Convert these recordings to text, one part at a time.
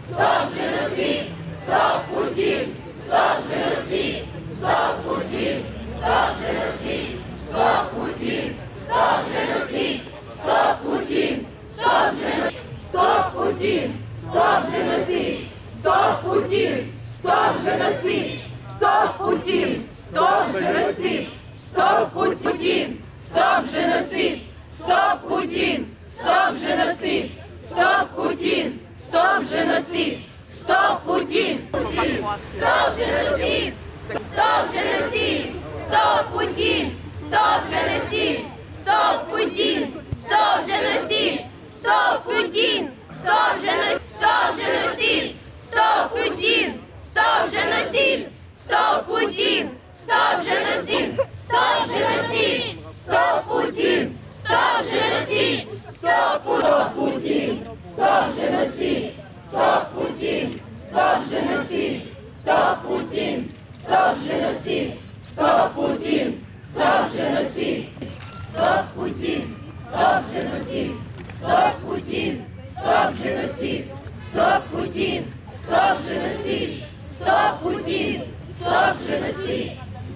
Stop génocide! Stop Poutine! Stop génocide! Stop Poutine! Stop génocide! Stop Poutine! Stop génocide! Stop Poutine! Stop génocide! Stop Poutine! Stop génocide! Stop Poutine! Stop génocide! Stop Poutine! Stop génocide! Stop Poutine! Stop génocide! Stop Poutine! Stop génocide! Stop Poutine! Stop génocide! Stop Poutine! Stop génocide! Stop génocide! Stop Poutine! Stop génocide! Stop Poutine! Stop génocide! Stop Poutine! Stop génocide! Stop Poutine! Stop génocide! Stop Poutine! Stop génocide! Stop génocide! Stop Poutine! Stop génocide! Stop Poutine! Stop génocide! Stop Poutine! Stop génocide! Stop Poutine! Stop génocide! Stop Poutine! Stop génocide! Stop Poutine! Stop génocide! Stop Poutine! Stop génocide! Stop Poutine! Stop génocide!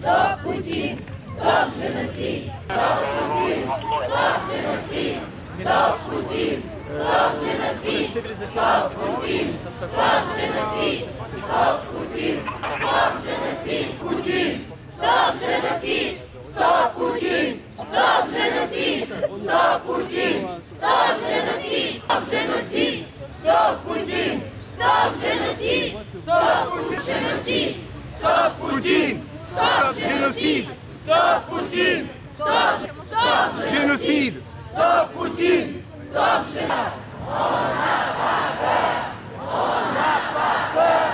Stop Poutine! Stop génocide! Stop Poutine! Stop génocide! Stop Poutine! Stop génocide! Stop Poutine! Stop génocide! Stop Poutine! Stop génocide! Stop Poutine! Stop génocide! Poutine! Stop génocide! Stop Poutine! Stop génocide! Stop Poutine! Stop génocide! Stop génocide! Stop Poutine! Stop génocide! Stop génocide! Stop Poutine! Stop génocide! Stop Poutine! Stop génocide! Stop Poutine! Stop génocide! On n'a pas peur! On n'a pas peur!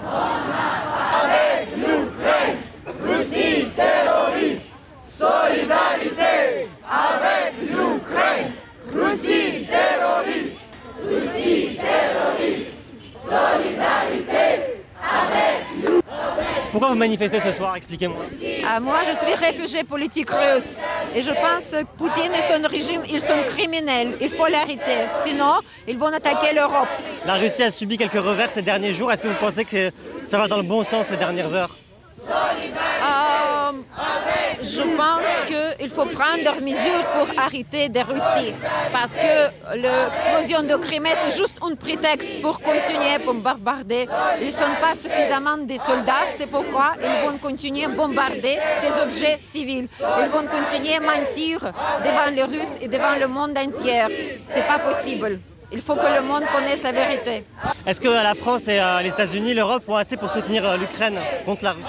On n'a pas avec l'Ukraine! Russie terroriste! Solidarité avec l'Ukraine! Russie terroriste! Russie terroriste! Solidarité avec l'Ukraine! Pourquoi vous manifestez ce soir? Expliquez-moi. Moi, je suis réfugié politique russe. Et je pense que Poutine et son régime, ils sont criminels. Il faut l'arrêter. Sinon, ils vont attaquer l'Europe. La Russie a subi quelques revers ces derniers jours. Est-ce que vous pensez que ça va dans le bon sens ces dernières heures? Je pense qu'il faut prendre des mesures pour arrêter la Russie. Parce que l'explosion de Crimée, c'est juste un prétexte pour continuer, pour bombarder. Ils ne sont pas suffisamment des soldats. C'est pourquoi ils vont continuer à bombarder des objets civils. Ils vont continuer à mentir devant les Russes et devant le monde entier. Ce n'est pas possible. Il faut que le monde connaisse la vérité. Est-ce que la France et les États-Unis, l'Europe font assez pour soutenir l'Ukraine contre la Russie?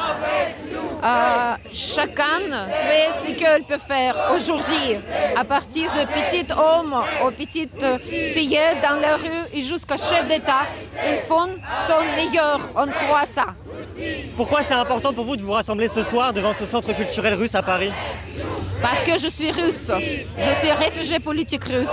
Chacun fait ce qu'il peut faire aujourd'hui, à partir de petits hommes aux petites filles dans la rue et jusqu'à chef d'État. Ils font son meilleur, on croit ça. Pourquoi c'est important pour vous de vous rassembler ce soir devant ce centre culturel russe à Paris? Parce que je suis russe, je suis réfugiée politique russe.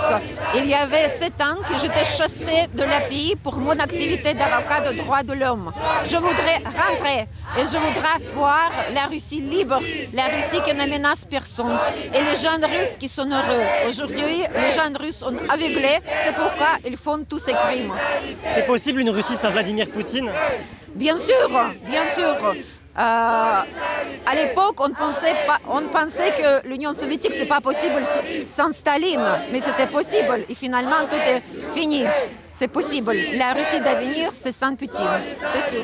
Il y avait 7 ans que j'étais chassée de la pays pour mon activité d'avocat de droits de l'homme. Je voudrais rentrer et je voudrais voir la Russie libre, la Russie qui ne menace personne et les gens russes qui sont heureux. Aujourd'hui, les gens russes sont aveuglés, c'est pourquoi ils font tous ces crimes. C'est possible une Russie sans Vladimir Poutine? Bien sûr, bien sûr. À l'époque, on pensait que l'Union soviétique, ce n'est pas possible sans Staline, mais c'était possible. Et finalement, tout est fini. C'est possible. La Russie d'avenir, c'est sans Poutine, c'est sûr.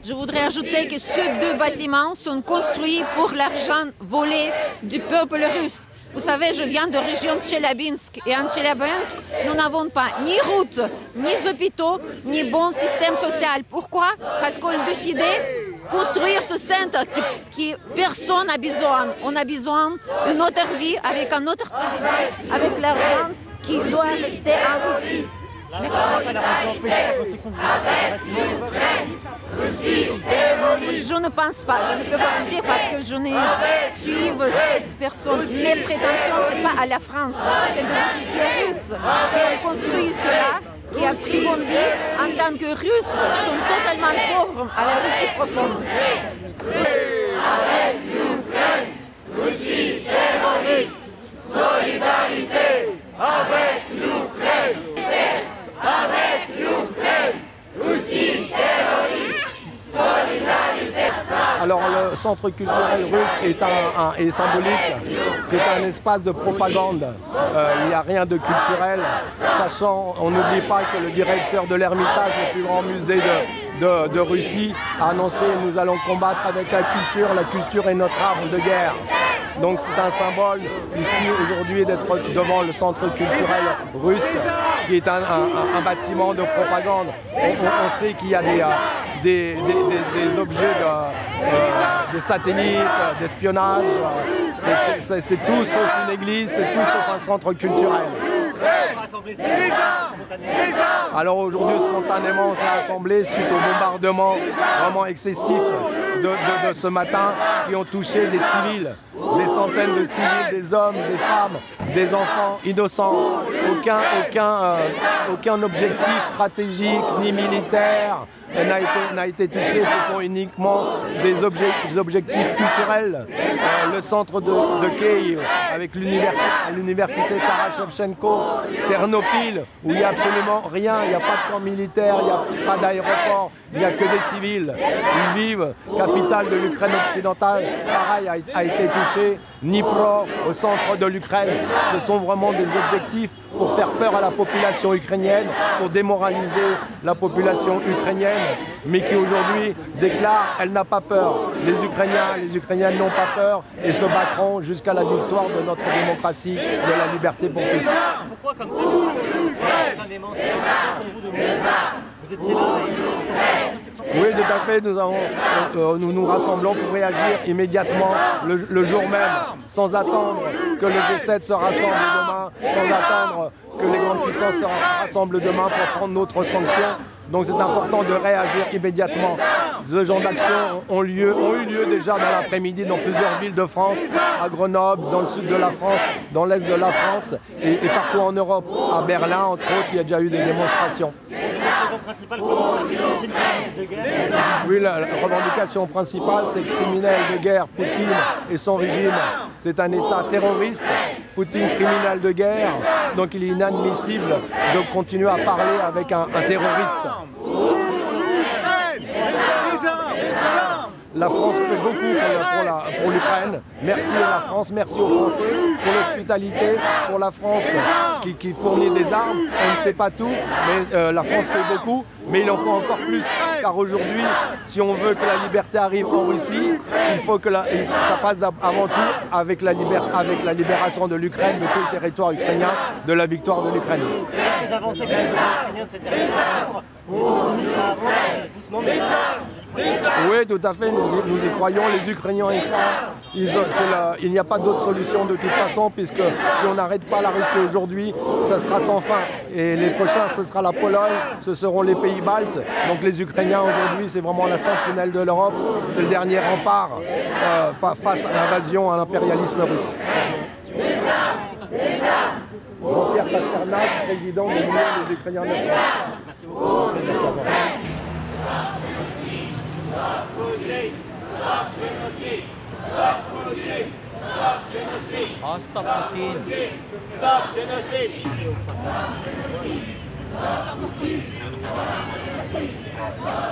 Je voudrais ajouter que ces 2 bâtiments sont construits pour l'argent volé du peuple russe. Vous savez, je viens de la région de Tcheliabinsk. Et en Tcheliabinsk, nous n'avons pas ni routes, ni hôpitaux, ni bon système social. Pourquoi? Parce qu'on a décidé de construire ce centre qui personne n'a besoin. On a besoin d'une autre vie avec un autre président, avec l'argent qui doit rester en Russie. Je ne pense pas, je ne peux pas vous dire parce que je ne suis cette personne. Mes prétentions, ce n'est pas à la France, c'est de l'officier russe qui a construit cela, qui a pris bonne vie en tant que Russes, sont totalement pauvres à la Russie profonde. Avec l'Ukraine, Russie terroriste, solidarité avec l'Ukraine, avec l'Ukraine. centre culturel russe est symbolique. C'est un espace de propagande. Il n'y a rien de culturel. Sachant, on n'oublie pas que le directeur de l'Ermitage, le plus grand musée de Russie, a annoncé « Nous allons combattre avec la culture est notre arme de guerre ». Donc c'est un symbole ici aujourd'hui d'être devant le centre culturel russe, qui est un bâtiment de propagande. On sait qu'il y a des objets, des satellites, d'espionnage. C'est tout sauf une église, c'est tout sauf un centre culturel. Alors aujourd'hui, spontanément, on s'est rassemblés suite au bombardement vraiment excessif de ce matin qui ont touché des civils, des centaines de civils, des hommes, des femmes, des enfants innocents. Aucun objectif stratégique ni militaire n'a été touché. Ce sont uniquement des objectifs culturels. Le centre de Kiev avec l'université Taras Shevchenko, Ternopil, où il n'y a absolument rien, il n'y a pas de camp militaire, il n'y a pas d'aéroport, il n'y a que des civils. Lviv, capitale de l'Ukraine occidentale, pareil, a été touché. Dnipro, au centre de l'Ukraine. Ce sont vraiment des objectifs pour faire peur à la population ukrainienne, pour démoraliser la population ukrainienne, mais qui aujourd'hui déclare qu'elle n'a pas peur. Les Ukrainiennes n'ont pas peur et se battront jusqu'à la victoire de notre démocratie, de la liberté pour tous. Pourquoi comme ça spontanément? C'est important pour vous de vous étiez là et... Oui, tout à fait. Nous nous rassemblons pour réagir immédiatement le jour même, sans attendre que le G7 se rassemble demain, sans attendre que les grandes puissances se rassemblent demain pour prendre notre sanction. Donc c'est important de réagir immédiatement. Ce genre d'actions ont eu lieu déjà dans l'après-midi dans plusieurs villes de France, à Grenoble, dans le sud de la France, dans l'est de la France et partout en Europe. À Berlin, entre autres, il y a déjà eu des démonstrations. Oui, la revendication principale, c'est criminel de guerre, Poutine et son régime. C'est un État terroriste, Poutine criminel de guerre, donc il est inadmissible de continuer à parler avec un terroriste. La France fait beaucoup pour l'Ukraine. Merci à la France, merci aux Français pour l'hospitalité, pour la France qui fournit des armes. On ne sait pas tout, mais la France fait beaucoup, mais il en faut encore plus. Car aujourd'hui, si on veut que la liberté arrive en Russie, il faut que ça passe avant tout avec la libération de l'Ukraine, de tout le territoire ukrainien, de la victoire de l'Ukraine. Les avancées quand même des Ukrainiens, c'est terrible. Ça avance doucement, mais oui, tout à fait, nous y croyons, les Ukrainiens y croient. Il n'y a pas d'autre solution de toute façon, puisque si on n'arrête pas la Russie aujourd'hui, ça sera sans fin. Et les prochains, ce sera la Pologne, ce seront les pays baltes. Donc les Ukrainiens aujourd'hui, c'est vraiment la sentinelle de l'Europe, c'est le dernier rempart face à l'invasion, à l'impérialisme russe. Jean-Pierre Pasternak, président de l'Union des Ukrainiens de France. Merci beaucoup. Merci à toi. Stop Putin! Stop genocide! Stop Putin! Stop genocide! Oh, stop Putin! Stop genocide! Stop genocide!